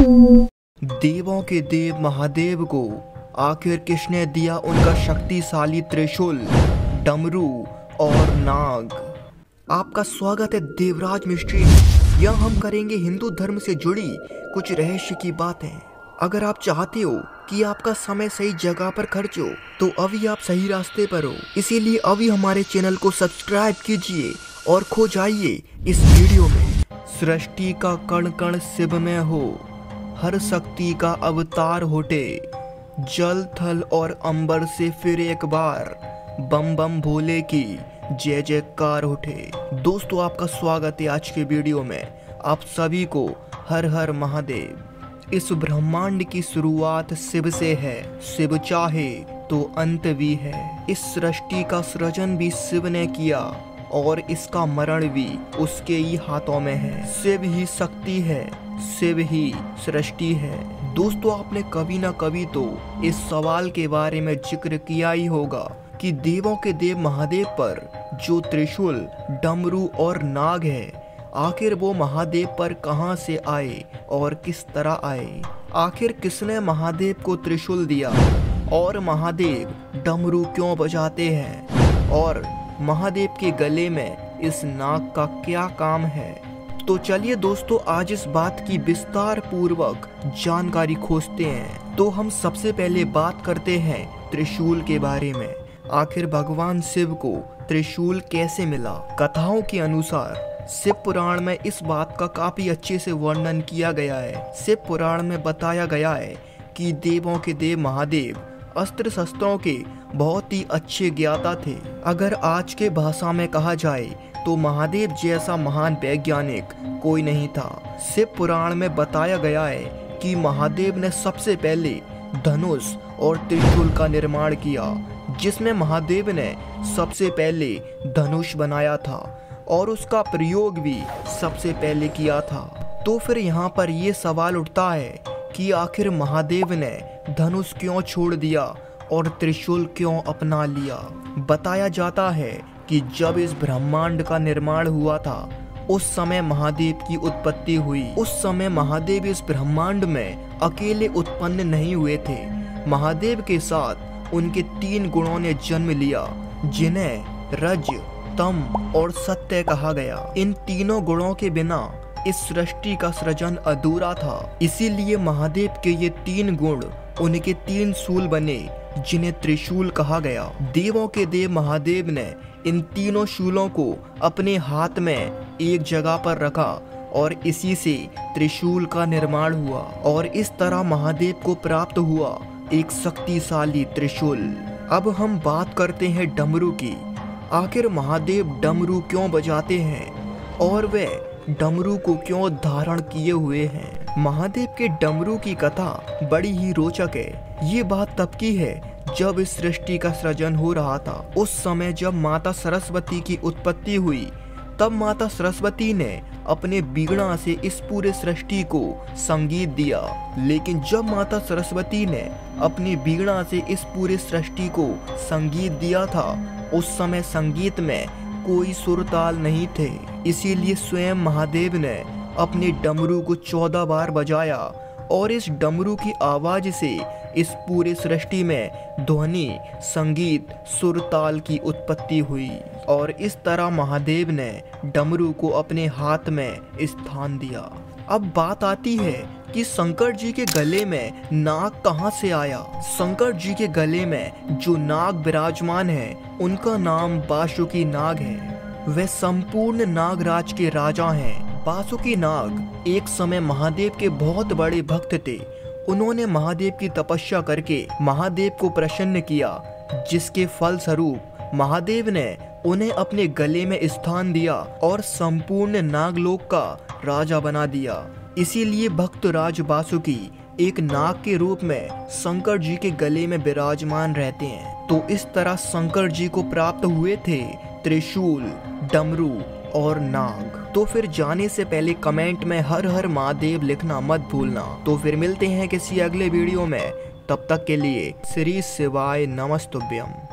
देवों के देव महादेव को आखिर किसने दिया उनका शक्तिशाली त्रिशूल, डमरू और नाग। आपका स्वागत है देवराज मिस्ट्री। यहाँ हम करेंगे हिंदू धर्म से जुड़ी कुछ रहस्य की बातें। अगर आप चाहते हो कि आपका समय सही जगह पर खर्च हो तो अभी आप सही रास्ते पर हो। इसीलिए अभी हमारे चैनल को सब्सक्राइब कीजिए और खो जाइए इस वीडियो में। सृष्टि का कण कण शिव में हो, हर शक्ति का अवतार होटे, जल थल और अंबर से फिर एक बार बम बम भोले की जय जयकार उठे। दोस्तों, आपका स्वागत है आज के वीडियो में। आप सभी को हर हर महादेव। इस ब्रह्मांड की शुरुआत शिव से है, शिव चाहे तो अंत भी है। इस सृष्टि का सृजन भी शिव ने किया और इसका मरण भी उसके ही हाथों में है। शिव ही शक्ति है, शिव ही सृष्टि है। दोस्तों, आपने कभी ना कभी तो इस सवाल के बारे में जिक्र किया ही होगा कि देवों के देव महादेव पर जो त्रिशूल, डमरू और नाग है, आखिर वो महादेव पर कहां से आए और किस तरह आए। आखिर किसने महादेव को त्रिशूल दिया और महादेव डमरू क्यों बजाते हैं और महादेव के गले में इस नाग का क्या काम है। तो चलिए दोस्तों, आज इस बात की विस्तार पूर्वक जानकारी खोजते हैं। तो हम सबसे पहले बात करते हैं त्रिशूल के बारे में। आखिर भगवान शिव को त्रिशूल कैसे मिला। कथाओं के अनुसार शिव पुराण में इस बात का काफी अच्छे से वर्णन किया गया है। शिव पुराण में बताया गया है कि देवों के देव महादेव अस्त्र शस्त्रों के बहुत ही अच्छे ज्ञाता थे। अगर आज के भाषा में कहा जाए तो महादेव जैसा महान वैज्ञानिक कोई नहीं था। शिव पुराण में बताया गया है कि महादेव ने सबसे पहले धनुष और त्रिशूल का निर्माण किया, जिसमें महादेव ने सबसे पहले धनुष बनाया था और उसका प्रयोग भी सबसे पहले किया था। तो फिर यहाँ पर ये सवाल उठता है कि आखिर महादेव ने धनुष क्यों छोड़ दिया और त्रिशूल क्यों अपना लिया। बताया जाता है कि जब इस ब्रह्मांड का निर्माण हुआ था उस समय महादेव की उत्पत्ति हुई। उस समय महादेव इस ब्रह्मांड में अकेले उत्पन्न नहीं हुए थे। महादेव के साथ उनके 3 गुणों ने जन्म लिया, जिन्हें रज, तम और सत्य कहा गया। इन तीनों गुणों के बिना इस सृष्टि का सृजन अधूरा था। इसीलिए महादेव के ये 3 गुण उनके 3 शूल बने, जिन्हें त्रिशूल कहा गया। देवों के देव महादेव ने इन तीनों शूलों को अपने हाथ में एक जगह पर रखा और इसी से त्रिशूल का निर्माण हुआ और इस तरह महादेव को प्राप्त हुआ एक शक्तिशाली त्रिशूल। अब हम बात करते हैं डमरू की। आखिर महादेव डमरू क्यों बजाते हैं और वे डमरू को क्यों धारण किए हुए हैं। महादेव के डमरू की कथा बड़ी ही रोचक है। ये बात तब की है जब इस सृष्टि का सृजन हो रहा था। उस समय जब माता सरस्वती की उत्पत्ति हुई, तब माता सरस्वती ने अपने बीड़ा से इस पूरे सृष्टि को संगीत दिया। लेकिन जब माता सरस्वती ने अपनी बीड़ा से इस पूरे सृष्टि को संगीत दिया था, उस समय संगीत में कोई सुर ताल नहीं थे। इसीलिए स्वयं महादेव ने अपने डमरू को 14 बार बजाया और इस डमरू की आवाज से इस पूरे सृष्टि में ध्वनि, संगीत, सुर ताल की उत्पत्ति हुई और इस तरह महादेव ने डमरू को अपने हाथ में स्थान दिया। अब बात आती है कि शंकर जी के गले में नाग कहां से आया। शंकर जी के गले में जो नाग विराजमान है उनका नाम बासुकी नाग है। वे संपूर्ण नागराज के राजा हैं। बासुकी नाग एक समय महादेव के बहुत बड़े भक्त थे। उन्होंने महादेव की तपस्या करके महादेव को प्रसन्न किया, जिसके फल स्वरूप महादेव ने उन्हें अपने गले में स्थान दिया और संपूर्ण नागलोक का राजा बना दिया। इसीलिए भक्तराज बासुकी एक नाग के रूप में शंकर जी के गले में विराजमान रहते हैं। तो इस तरह शंकर जी को प्राप्त हुए थे त्रिशूल, डमरू और नाग। तो फिर जाने से पहले कमेंट में हर हर महादेव लिखना मत भूलना। तो फिर मिलते हैं किसी अगले वीडियो में। तब तक के लिए श्री शिवाय नमस्तुभ्यम।